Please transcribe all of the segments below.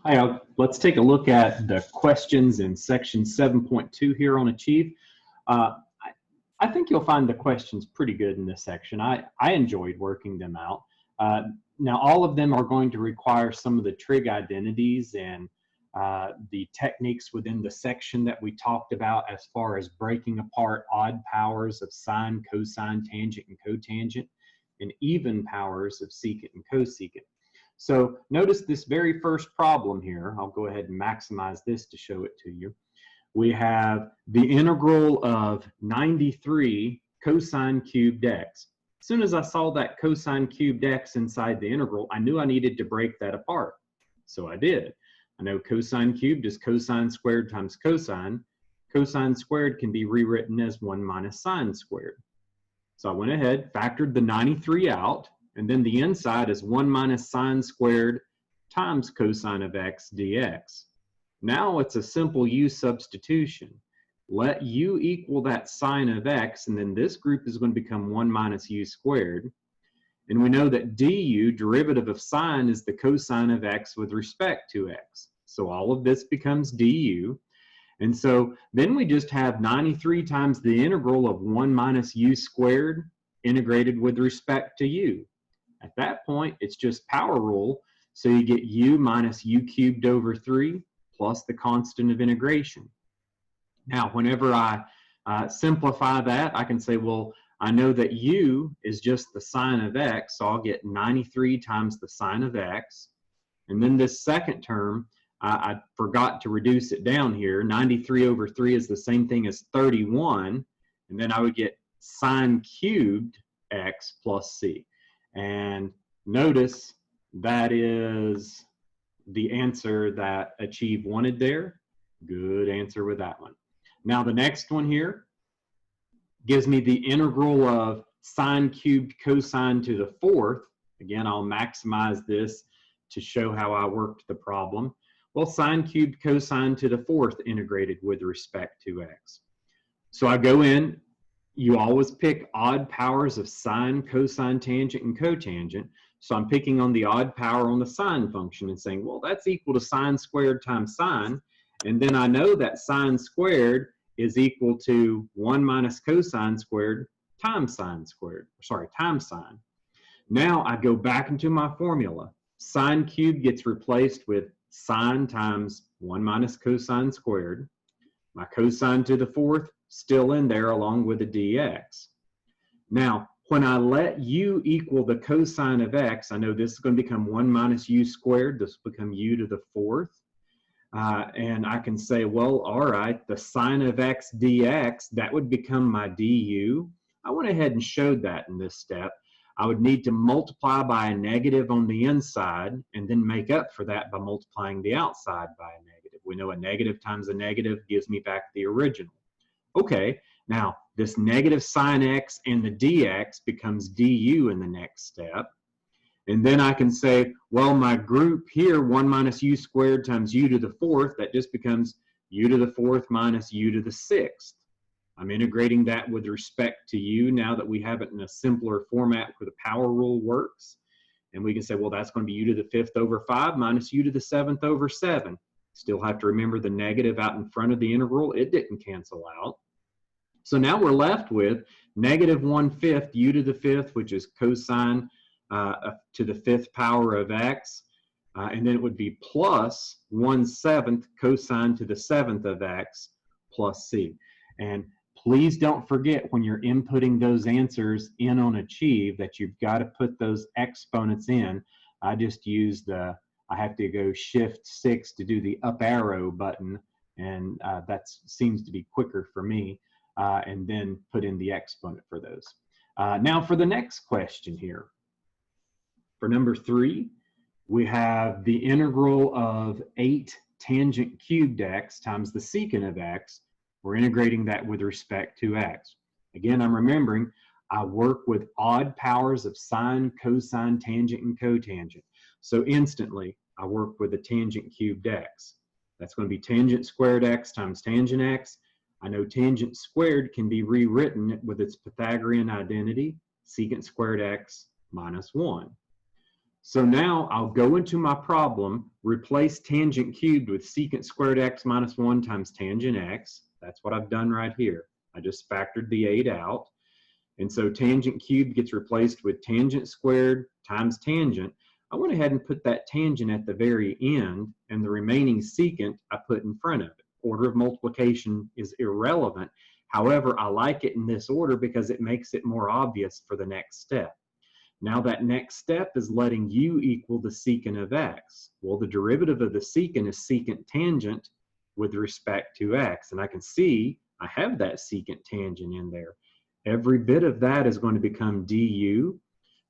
Hi, let's take a look at the questions in section 7.2 here on Achieve. I think you'll find the questions pretty good in this section. I enjoyed working them out. Now, all of them are going to require some of the trig identities and the techniques within the section that we talked about as far as breaking apart odd powers of sine, cosine, tangent, and cotangent, and even powers of secant and cosecant. So notice this very first problem here. I'll go ahead and maximize this to show it to you. We have the integral of 93 cosine cubed x. As soon as I saw that cosine cubed x inside the integral, I knew I needed to break that apart. So I did. I know cosine cubed is cosine squared times cosine. Cosine squared can be rewritten as 1 minus sine squared. So I went ahead, factored the 93 out, and then the inside is 1 minus sine squared times cosine of x dx. Now it's a simple u substitution. Let u equal that sine of x, and then this group is going to become 1 minus u squared. And we know that du, derivative of sine, is the cosine of x with respect to x. So all of this becomes du. And so then we just have 93 times the integral of 1 minus u squared integrated with respect to u. At that point, it's just power rule, so you get u minus u cubed over 3 plus the constant of integration. Now, whenever I simplify that, I can say, well, I know that u is just the sine of x, so I'll get 93 times the sine of x. And then this second term, I forgot to reduce it down here. 93 over 3 is the same thing as 31, and then I would get sine cubed x plus c. And notice that is the answer that Achieve wanted there. Good answer with that one. Now the next one here gives me the integral of sine cubed cosine to the fourth. Again, I'll maximize this to show how I worked the problem. Well, sine cubed cosine to the fourth integrated with respect to x. So I go in. You always pick odd powers of sine, cosine, tangent, and cotangent. So I'm picking on the odd power on the sine function and saying, well, that's equal to sine squared times sine. And then I know that sine squared is equal to 1 minus cosine squared times sine squared, times sine. Now I go back into my formula. Sine cubed gets replaced with sine times 1 minus cosine squared. My cosine to the fourth still in there along with the dx. Now, when I let u equal the cosine of x, I know this is going to become 1 minus u squared. This will become u to the fourth. And I can say, well, all right, the sine of x dx, that would become my du. I went ahead and showed that in this step. I would need to multiply by a negative on the inside and then make up for that by multiplying the outside by a negative. We know a negative times a negative gives me back the original. Okay, now this negative sine x and the dx becomes du in the next step. And then I can say, well, my group here, 1 minus u squared times u to the fourth, that just becomes u to the fourth minus u to the sixth. I'm integrating that with respect to u now that we have it in a simpler format where the power rule works. And we can say, well, that's going to be u to the fifth over 5 minus u to the seventh over 7. Still have to remember the negative out in front of the integral. It didn't cancel out. So now we're left with negative 1/5 u to the fifth, which is cosine to the fifth power of x. And then it would be plus 1/7 cosine to the seventh of x plus c. And please don't forget when you're inputting those answers in on Achieve that you've got to put those exponents in. I just use I have to go Shift 6 to do the up arrow button, and that seems to be quicker for me. And then put in the exponent for those. Now for the next question here. For number 3, we have the integral of 8 tangent cubed x times the secant of x. We're integrating that with respect to x. Again, I'm remembering I work with odd powers of sine, cosine, tangent, and cotangent. So instantly, I work with the tangent cubed x. That's going to be tangent squared x times tangent x. I know tangent squared can be rewritten with its Pythagorean identity, secant squared x minus 1. So now I'll go into my problem, replace tangent cubed with secant squared x minus 1 times tangent x. That's what I've done right here. I just factored the 8 out. And so tangent cubed gets replaced with tangent squared times tangent. I went ahead and put that tangent at the very end, and the remaining secant I put in front of it. Order of multiplication is irrelevant. However, I like it in this order because it makes it more obvious for the next step. Now that next step is letting u equal the secant of x. Well, the derivative of the secant is secant tangent with respect to x. And I can see I have that secant tangent in there. Every bit of that is going to become du.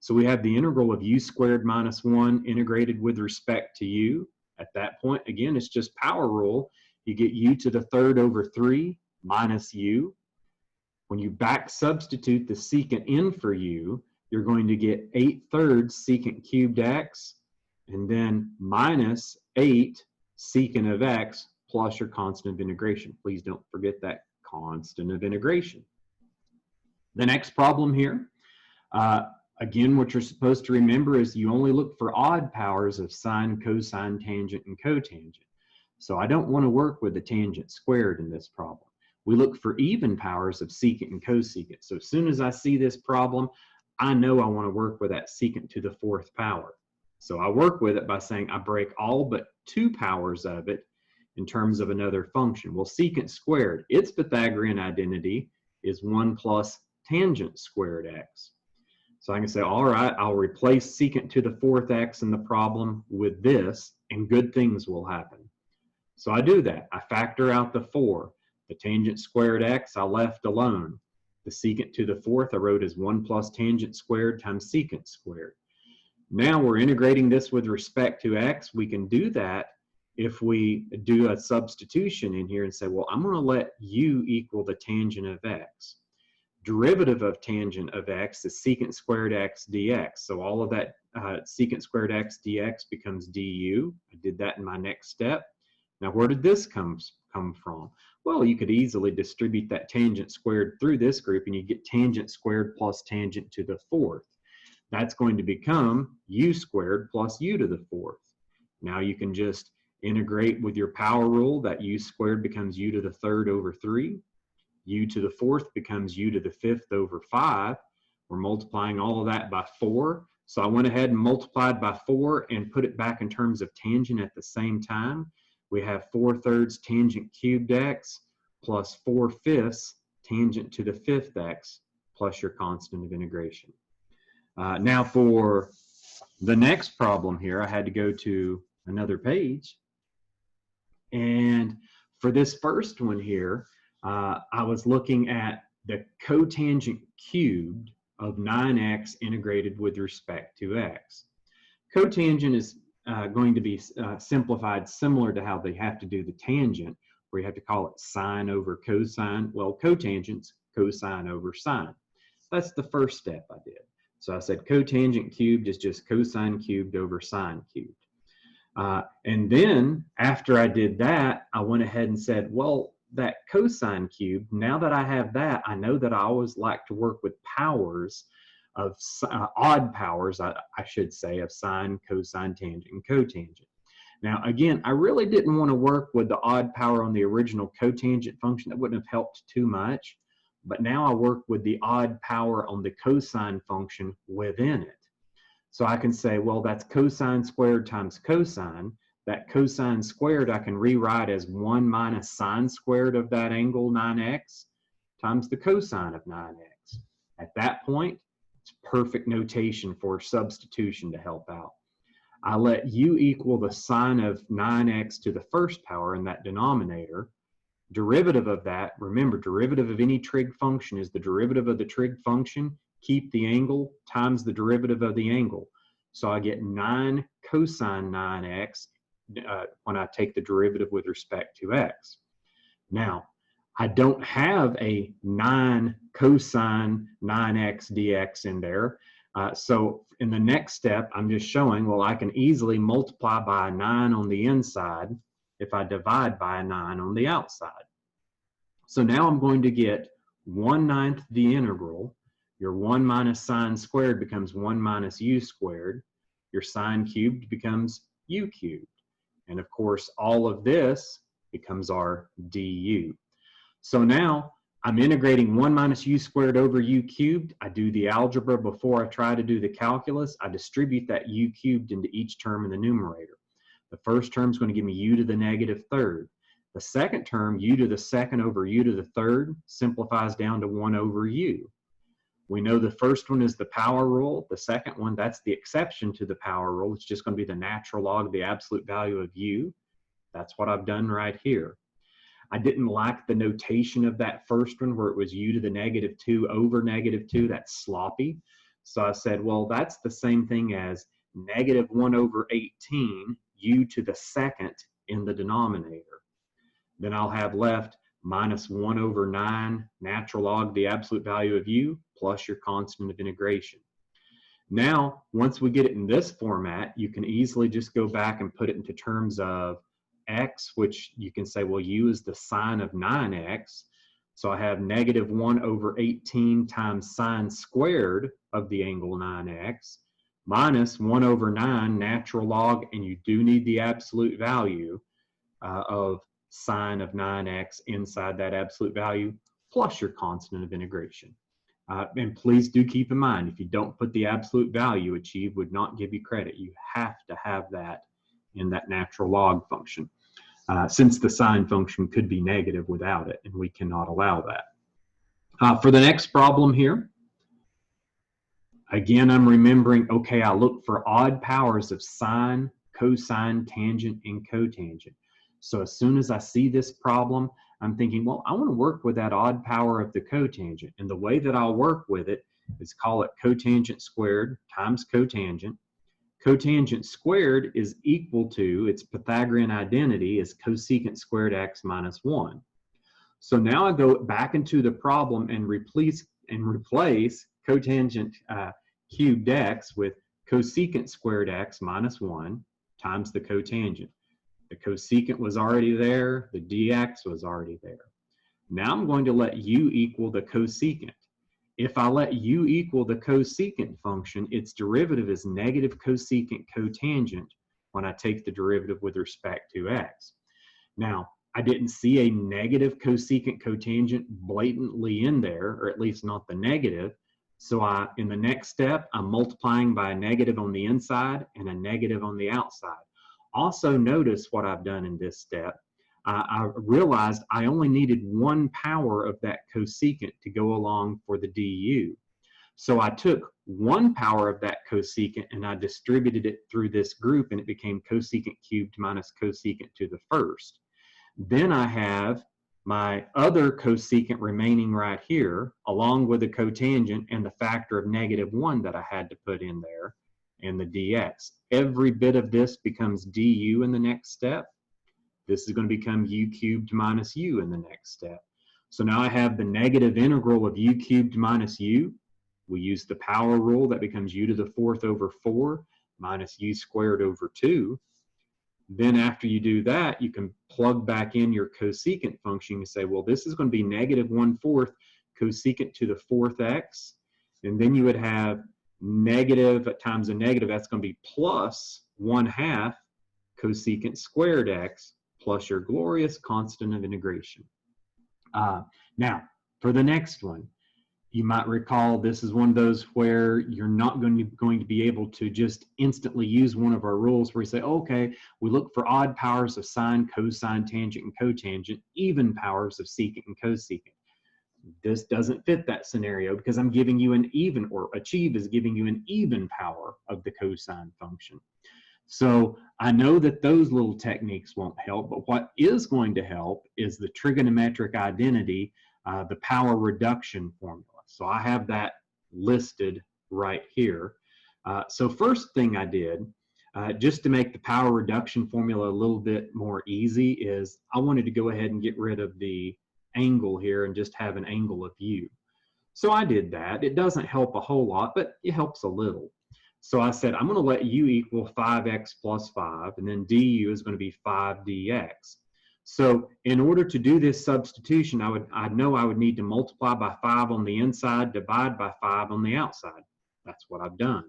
So we have the integral of u squared minus 1 integrated with respect to u. At that point, again, it's just power rule. You get u to the third over 3 minus u. When you back substitute the secant in for u, you're going to get 8/3 secant cubed x, and then minus 8 secant of x plus your constant of integration. Please don't forget that constant of integration. The next problem here, again, what you're supposed to remember is you only look for odd powers of sine, cosine, tangent, and cotangent. So I don't want to work with the tangent squared in this problem. We look for even powers of secant and cosecant. So as soon as I see this problem, I know I want to work with that secant to the 4th power. So I work with it by saying I break all but 2 powers of it in terms of another function. Well, secant squared, its Pythagorean identity is 1 plus tangent squared x. So I can say, all right, I'll replace secant to the 4th x in the problem with this, and good things will happen. So I do that. I factor out the 4. The tangent squared x I left alone. The secant to the 4th I wrote as 1 plus tangent squared times secant squared. Now we're integrating this with respect to x. We can do that if we do a substitution in here and say, well, I'm going to let u equal the tangent of x. Derivative of tangent of x is secant squared x dx. So all of that secant squared x dx becomes du. I did that in my next step. Now where did this come from? Well, you could easily distribute that tangent squared through this group and you get tangent squared plus tangent to the 4th. That's going to become u squared plus u to the 4th. Now you can just integrate with your power rule. That u squared becomes u to the 3rd over 3. U to the 4th becomes u to the 5th over 5. We're multiplying all of that by 4. So I went ahead and multiplied by 4 and put it back in terms of tangent at the same time. We have 4/3 tangent cubed x plus 4/5 tangent to the 5th x plus your constant of integration. Now for the next problem here, I had to go to another page. And for this first one here, I was looking at the cotangent cubed of 9x integrated with respect to x. Cotangent is going to be simplified similar to how they have to do the tangent, where you have to call it sine over cosine. Well, cotangent's cosine over sine. That's the first step I did. So I said cotangent cubed is just cosine cubed over sine cubed. And then after I did that, I went ahead and said, well, that cosine cubed, now that I have that, I know that I always like to work with powers of odd powers, I should say, of sine, cosine, tangent, and cotangent. Now, again, I really didn't want to work with the odd power on the original cotangent function. That wouldn't have helped too much. But now I work with the odd power on the cosine function within it. So I can say, well, that's cosine squared times cosine. That cosine squared I can rewrite as 1 minus sine squared of that angle 9x times the cosine of 9x. At that point, it's perfect notation for substitution to help out. I let u equal the sine of 9x to the 1st power in that denominator. Derivative of that, remember, derivative of any trig function is the derivative of the trig function, keep the angle, times the derivative of the angle. So I get 9 cosine 9x when I take the derivative with respect to x. Now, I don't have a 9 cosine 9x dx in there. So in the next step, I'm just showing, well, I can easily multiply by a 9 on the inside if I divide by a 9 on the outside. So now I'm going to get 1/9 the integral. Your 1 minus sine squared becomes 1 minus u squared. your sine cubed becomes u cubed. And of course, all of this becomes our du. So now I'm integrating 1 minus u squared over u cubed. I do the algebra before I try to do the calculus. I distribute that u cubed into each term in the numerator. The first term is going to give me u to the negative third. The second term, u to the second over u to the third, simplifies down to 1 over u. We know the first one is the power rule. The second one, that's the exception to the power rule. It's just going to be the natural log of the absolute value of u. That's what I've done right here. I didn't like the notation of that first one where it was u to the negative 2 over negative 2. That's sloppy. So I said, well, that's the same thing as negative 1 over 18 u to the second in the denominator. Then I'll have left minus 1 over 9 natural log the absolute value of u plus your constant of integration. Now, once we get it in this format, you can easily just go back and put it into terms of x, which you can say, well, u is the sine of 9x. So I have negative 1 over 18 times sine squared of the angle 9x minus 1 over 9 natural log, and you do need the absolute value of sine of 9x inside that absolute value plus your constant of integration. And please do keep in mind, if you don't put the absolute value, Achieve would not give you credit. You have to have that in that natural log function, since the sine function could be negative without it, and we cannot allow that. For the next problem here, again, I'm remembering, okay, I look for odd powers of sine, cosine, tangent, and cotangent. So as soon as I see this problem, I'm thinking, well, I want to work with that odd power of the cotangent. And the way that I'll work with it is call it cotangent squared times cotangent. Cotangent squared is equal to, its Pythagorean identity is cosecant squared x minus 1. So now I go back into the problem and replace cotangent cubed x with cosecant squared x minus 1 times the cotangent. The cosecant was already there, the dx was already there. Now I'm going to let u equal the cosecant. If I let u equal the cosecant function, its derivative is negative cosecant cotangent when I take the derivative with respect to x. Now, I didn't see a negative cosecant cotangent blatantly in there, or at least not the negative. So in the next step, I'm multiplying by a negative on the inside and a negative on the outside. Also notice what I've done in this step. I realized I only needed 1 power of that cosecant to go along for the du. So I took 1 power of that cosecant and I distributed it through this group, and it became cosecant cubed minus cosecant to the first. Then I have my other cosecant remaining right here, along with the cotangent and the factor of negative 1 that I had to put in there, and the dx. Every bit of this becomes du in the next step. This is going to become u cubed minus u in the next step. So now I have the negative integral of u cubed minus u. We use the power rule. That becomes u to the 4th over 4 minus u squared over 2. Then after you do that, you can plug back in your cosecant function and say, well, this is going to be negative 1/4 cosecant to the 4th x. And then you would have negative times a negative, that's going to be plus 1/2 cosecant squared x plus your glorious constant of integration. Now, for the next one, you might recall this is one of those where you're not going to be able to just instantly use one of our rules where you say, okay, we look for odd powers of sine, cosine, tangent, and cotangent, even powers of secant and cosecant. This doesn't fit that scenario because I'm giving you an even, or Achieve is giving you an even power of the cosine function. So I know that those little techniques won't help, but what is going to help is the trigonometric identity, the power reduction formula. So I have that listed right here. So first thing I did, just to make the power reduction formula a little bit more easy, is I wanted to go ahead and get rid of the angle here and just have an angle of u. So I did that. It doesn't help a whole lot, but it helps a little. So I said, I'm going to let u equal 5x plus 5, and then du is going to be 5 dx. So in order to do this substitution, I know I would need to multiply by 5 on the inside, divide by 5 on the outside. That's what I've done.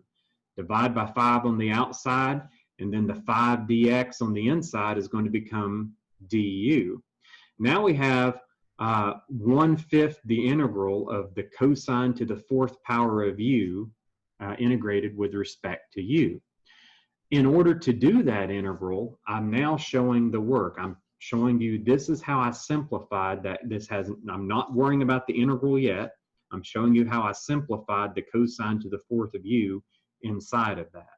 divide by 5 on the outside, and then the 5 dx on the inside is going to become du. Now we have 1/5 the integral of the cosine to the 4th power of u integrated with respect to u. In order to do that integral, I'm now showing the work. I'm showing you this is how I simplified that. I'm not worrying about the integral yet. I'm showing you how I simplified the cosine to the 4th of u inside of that.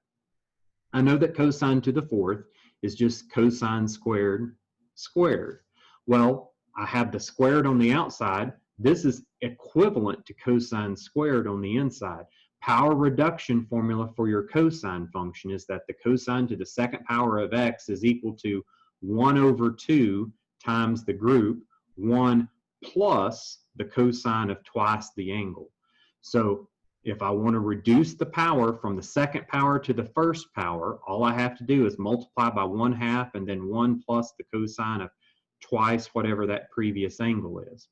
I know that cosine to the 4th is just cosine squared squared. Well, I have the squared on the outside. This is equivalent to cosine squared on the inside. Power reduction formula for your cosine function is that the cosine to the 2nd power of x is equal to 1/2 times the group 1 plus the cosine of twice the angle. So if I want to reduce the power from the 2nd power to the 1st power, all I have to do is multiply by 1/2 and then 1 plus the cosine of twice whatever that previous angle is.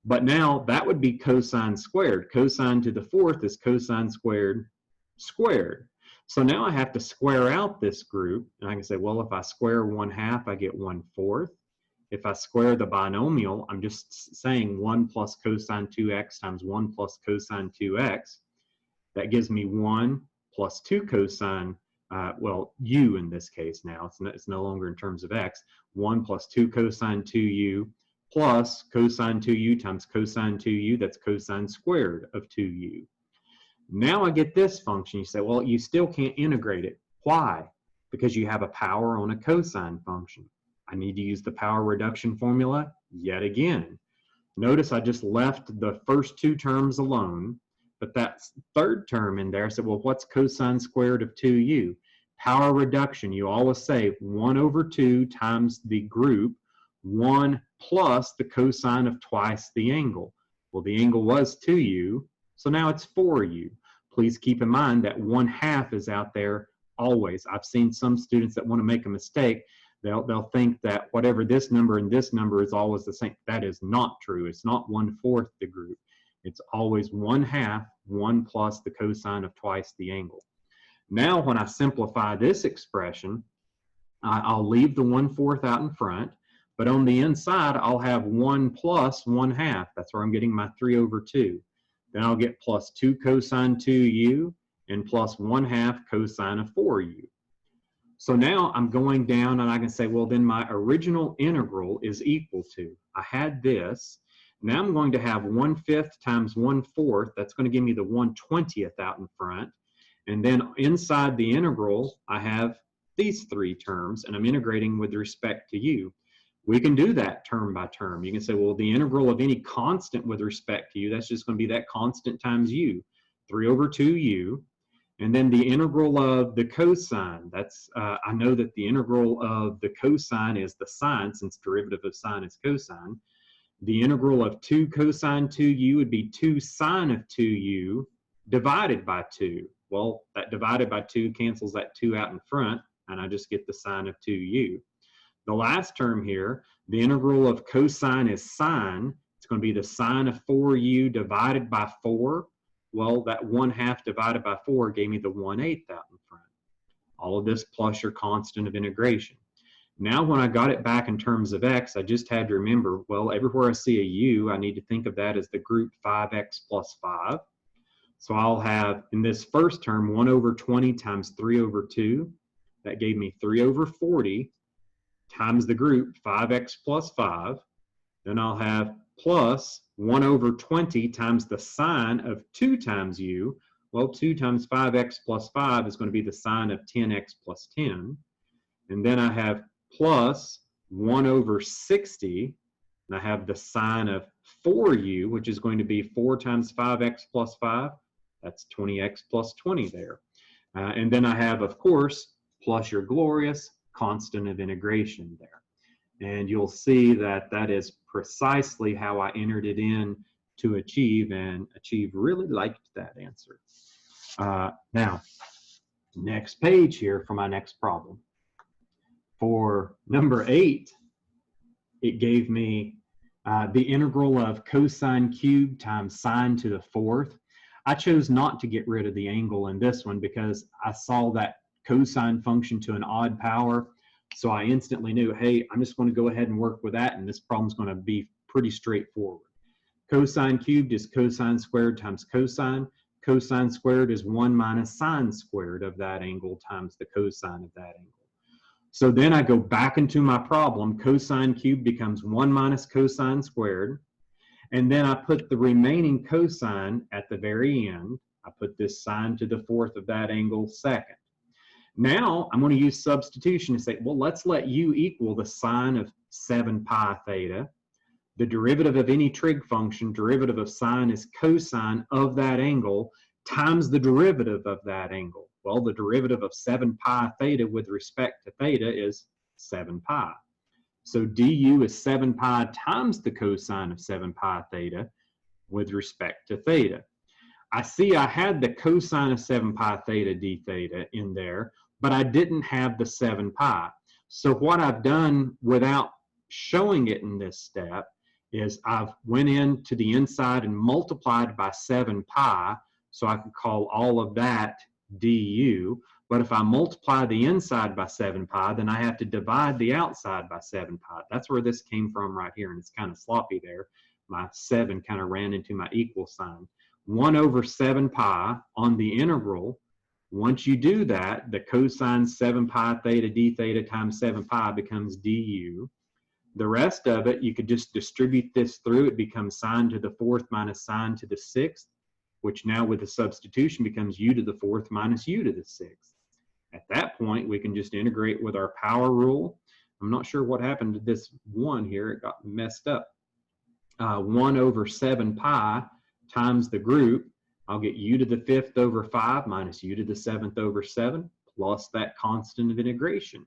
But now that would be cosine squared. Cosine to the 4th is cosine squared squared. So now I have to square out this group, and I can say, well, if I square 1/2, I get 1/4. If I square the binomial, I'm just saying 1 plus cosine 2x times 1 plus cosine 2x. That gives me 1 plus 2 cosine, well, u in this case now. It's no longer in terms of x. 1 plus 2 cosine 2u plus cosine 2u times cosine 2u. That's cosine squared of 2u. Now I get this function. You say, well, you still can't integrate it. Why? Because you have a power on a cosine function. I need to use the power reduction formula yet again. Notice I just left the first 2 terms alone, but that 3rd term in there, I said, well, what's cosine squared of 2u? Power reduction, you always say 1/2 times the group, 1 plus the cosine of twice the angle. Well, the angle was 2u, so now it's 4u. Please keep in mind that 1/2 is out there always. I've seen some students that want to make a mistake. They'll think that whatever this number and this number is always the same. That is not true. It's not 1/4 the group. It's always 1/2, 1 plus the cosine of twice the angle. Now when I simplify this expression, I'll leave the 1/4 out in front, but on the inside I'll have 1 plus 1/2. That's where I'm getting my 3/2. Then I'll get plus 2 cosine 2u and plus 1/2 cosine of 4u. So now I'm going down and I can say, well, then my original integral is equal to, I had this, now I'm going to have 1/5 times 1/4, that's going to give me the 1/20th out in front. And then inside the integral, I have these 3 terms, and I'm integrating with respect to u. We can do that term by term. You can say, well, the integral of any constant with respect to u, that's just going to be that constant times u, 3/2u. And then the integral of the cosine, that's, I know that the integral of the cosine is the sine, since derivative of sine is cosine. The integral of 2 cosine 2u would be 2 sine of 2u divided by 2. Well, that divided by 2 cancels that 2 out in front, and I just get the sine of 2u. The last term here, the integral of cosine is sine. It's going to be the sine of 4u divided by 4. Well, that 1/2 divided by 4 gave me the 1/8 out in front. All of this plus your constant of integration. Now when I got it back in terms of x, I just had to remember, well, everywhere I see a u, I need to think of that as the group 5x plus 5. So I'll have, in this first term, 1/20 times 3/2. That gave me 3/40 times the group 5x plus 5. Then I'll have plus 1/20 times the sine of 2 times u. Well, 2 times 5x plus 5 is going to be the sine of 10x plus 10. And then I have plus 1/60, and I have the sine of 4u, which is going to be 4 times 5x plus 5. That's 20x plus 20 there. And then I have, of course, plus your glorious constant of integration there. And you'll see that that is precisely how I entered it in to Achieve, and Achieve really liked that answer. Now, next page here for my next problem. For number 8, it gave me the integral of cosine cubed times sine to the 4th. I chose not to get rid of the angle in this one because I saw that cosine function to an odd power. So I instantly knew, hey, I'm just going to go ahead and work with that, and this problem's going to be pretty straightforward. Cosine cubed is cosine squared times cosine. Cosine squared is 1 minus sine squared of that angle times the cosine of that angle. So then I go back into my problem. Cosine cubed becomes 1 minus cosine squared. And then I put the remaining cosine at the very end. I put this sine to the fourth of that angle secant. Now I'm going to use substitution to say, well, let's let u equal the sine of 7 pi theta. The derivative of any trig function, derivative of sine, is cosine of that angle times the derivative of that angle. Well, the derivative of 7 pi theta with respect to theta is 7 pi. So du is 7 pi times the cosine of 7 pi theta with respect to theta. I see I had the cosine of 7 pi theta d theta in there, but I didn't have the 7 pi. So what I've done without showing it in this step is I've went into the inside and multiplied by 7 pi, so I could call all of that du. But if I multiply the inside by 7 pi, then I have to divide the outside by 7 pi. That's where this came from right here, and it's kind of sloppy there. My 7 kind of ran into my equal sign. 1 over 7 pi on the integral. Once you do that, the cosine 7 pi theta d theta times 7 pi becomes du. The rest of it, you could just distribute this through. It becomes sine to the fourth minus sine to the sixth, which now with the substitution becomes u to the fourth minus u to the sixth. At that point, we can just integrate with our power rule. I'm not sure what happened to this 1 here. It got messed up. 1 over 7 pi times the group. I'll get u to the fifth over 5 minus u to the seventh over 7 plus that constant of integration.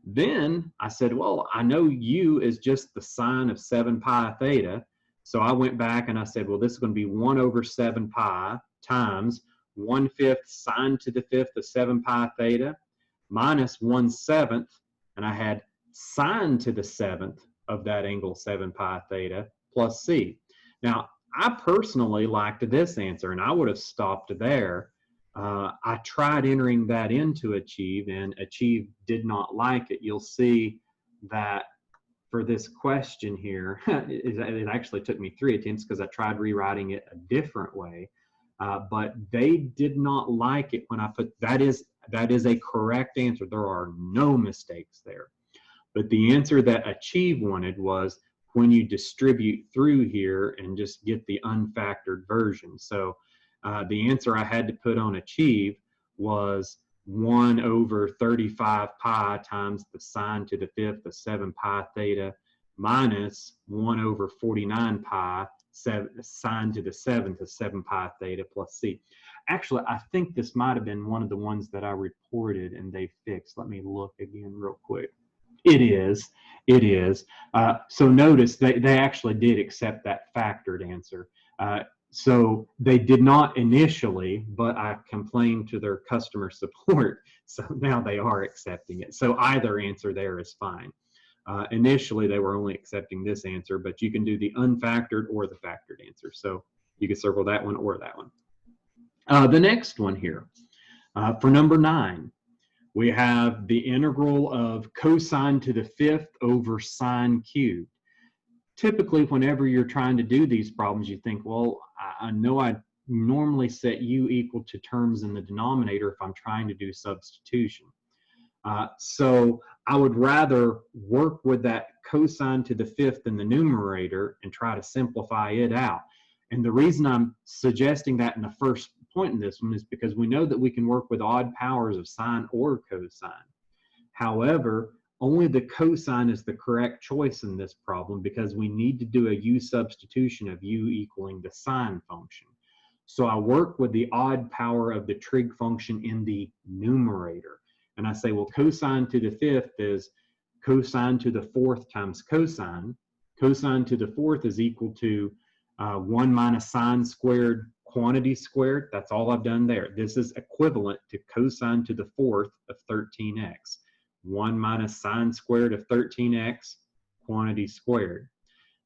Then I said, well, I know u is just the sine of 7 pi theta. So I went back and I said, well, this is going to be 1 over 7 pi times 1/5 sine to the fifth of 7 pi theta minus 1/7, and I had sine to the seventh of that angle 7 pi theta plus c. Now, I personally liked this answer, and I would have stopped there. I tried entering that into Achieve, and Achieve did not like it. You'll see that for this question here, it actually took me 3 attempts because I tried rewriting it a different way. But they did not like it when I put that is a correct answer. There are no mistakes there. But the answer that Achieve wanted was when you distribute through here and just get the unfactored version. So the answer I had to put on Achieve was 1 over 35 pi times the sine to the fifth of 7 pi theta minus 1 over 49 pi sine to the seventh of 7 pi theta plus c. Actually, I think this might have been one of the ones that I reported and they fixed. Let me look again real quick. It is. It is. So notice they actually did accept that factored answer. So they did not initially, but I complained to their customer support. So now they are accepting it. So either answer there is fine. Initially, they were only accepting this answer, but you can do the unfactored or the factored answer. So you can circle that one or that one. The next one here, for number 9, we have the integral of cosine to the fifth over sine cubed. Typically, whenever you're trying to do these problems, you think, well, I know I normally set u equal to terms in the denominator if I'm trying to do substitution. So I would rather work with that cosine to the fifth in the numerator and try to simplify it out. And the reason I'm suggesting that in the first point in this one is because we know that we can work with odd powers of sine or cosine. However, only the cosine is the correct choice in this problem because we need to do a u substitution of u equaling the sine function. So I work with the odd power of the trig function in the numerator. And I say, well, cosine to the fifth is cosine to the fourth times cosine. Cosine to the fourth is equal to 1 minus sine squared quantity squared. That's all I've done there. This is equivalent to cosine to the fourth of 13x. 1 minus sine squared of 13x quantity squared.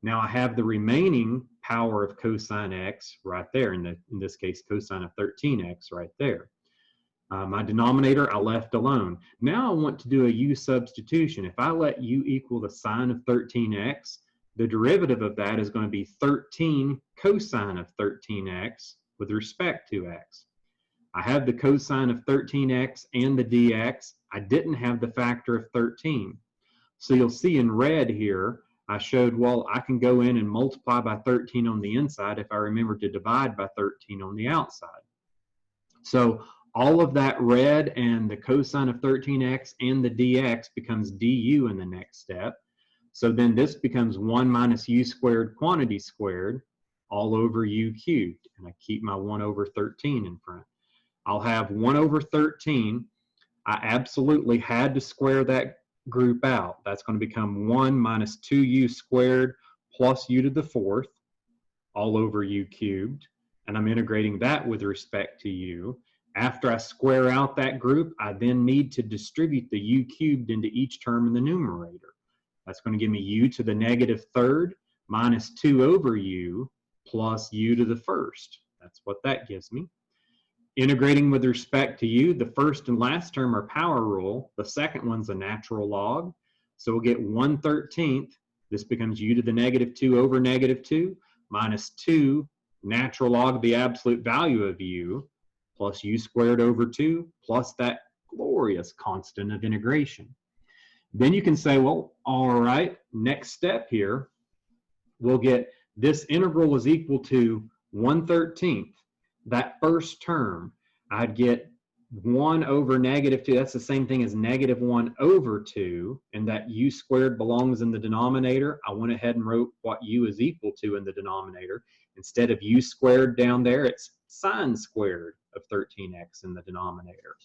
Now I have the remaining power of cosine x right there, in this case cosine of 13x right there. My denominator I left alone. Now I want to do a u substitution. If I let u equal the sine of 13x, the derivative of that is going to be 13 cosine of 13x with respect to x. I have the cosine of 13x and the dx. I didn't have the factor of 13. So you'll see in red here, I showed, well, I can go in and multiply by 13 on the inside if I remember to divide by 13 on the outside. So all of that red and the cosine of 13x and the dx becomes du in the next step. So then this becomes 1 minus u squared quantity squared all over u cubed. And I keep my 1 over 13 in front. I'll have 1 over 13. I absolutely had to square that group out. That's going to become 1 minus 2u squared plus u to the 4th all over u cubed. And I'm integrating that with respect to u. After I square out that group, I then need to distribute the u cubed into each term in the numerator. That's going to give me u to the negative 3rd minus 2 over u plus u to the 1st. That's what that gives me. Integrating with respect to u, the first and last term are power rule. The second one's a natural log. So we'll get 1/13. This becomes u to the negative 2 over negative 2 minus 2 natural log of the absolute value of u plus u squared over 2 plus that glorious constant of integration. Then you can say, well, all right, next step here, we'll get this integral is equal to 1/13. That first term, I'd get 1 over negative 2. That's the same thing as negative 1 over 2, and that u squared belongs in the denominator. I went ahead and wrote what u is equal to in the denominator. Instead of u squared down there, it's sine squared of 13x in the denominator.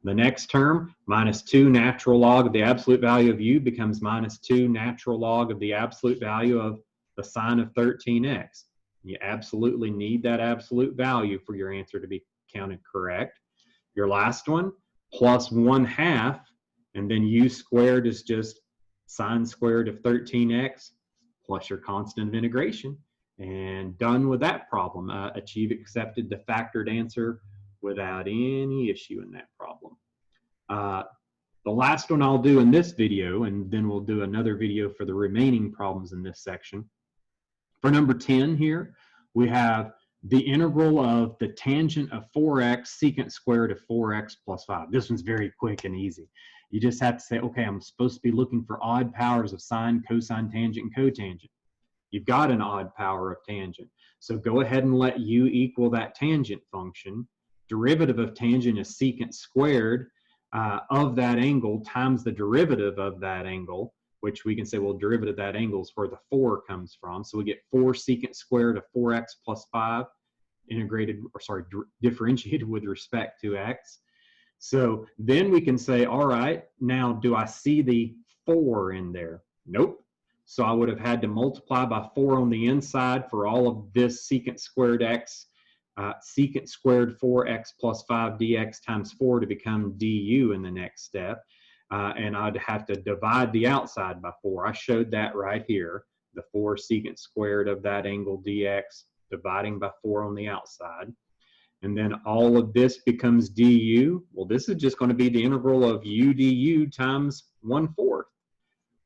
The next term, minus 2 natural log of the absolute value of u becomes minus 2 natural log of the absolute value of the sine of 13x. You absolutely need that absolute value for your answer to be counted correct. Your last one, plus 1/2, and then u squared is just sine squared of 13x plus your constant of integration. And done with that problem. Achieve accepted the factored answer without any issue in that problem. The last one I'll do in this video, and then we'll do another video for the remaining problems in this section. For number 10 here, we have the integral of the tangent of 4x secant squared of 4x plus 5. This one's very quick and easy. You just have to say, okay, I'm supposed to be looking for odd powers of sine, cosine, tangent, and cotangent. You've got an odd power of tangent. So go ahead and let u equal that tangent function. Derivative of tangent is secant squared of that angle times the derivative of that angle, which we can say, well, derivative of that angle is where the 4 comes from. So we get 4 secant squared of 4x plus 5 differentiated with respect to x. So then we can say, all right, now do I see the 4 in there? Nope. So I would have had to multiply by 4 on the inside for all of this secant squared x, secant squared 4x plus 5 dx times 4 to become du in the next step. And I'd have to divide the outside by 4. I showed that right here, the 4 secant squared of that angle dx, dividing by 4 on the outside. And then all of this becomes du. Well, this is just going to be the integral of u du times 1/4,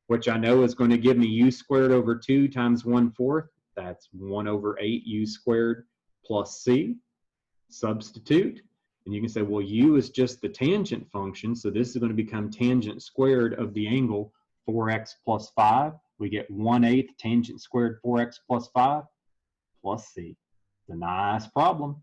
which I know is going to give me u squared over 2 times 1/4. That's 1 over 8 u squared plus c. Substitute. And you can say, well, u is just the tangent function, so this is going to become tangent squared of the angle 4x plus 5. We get 1/8 tangent squared 4x plus 5 plus c. It's a nice problem.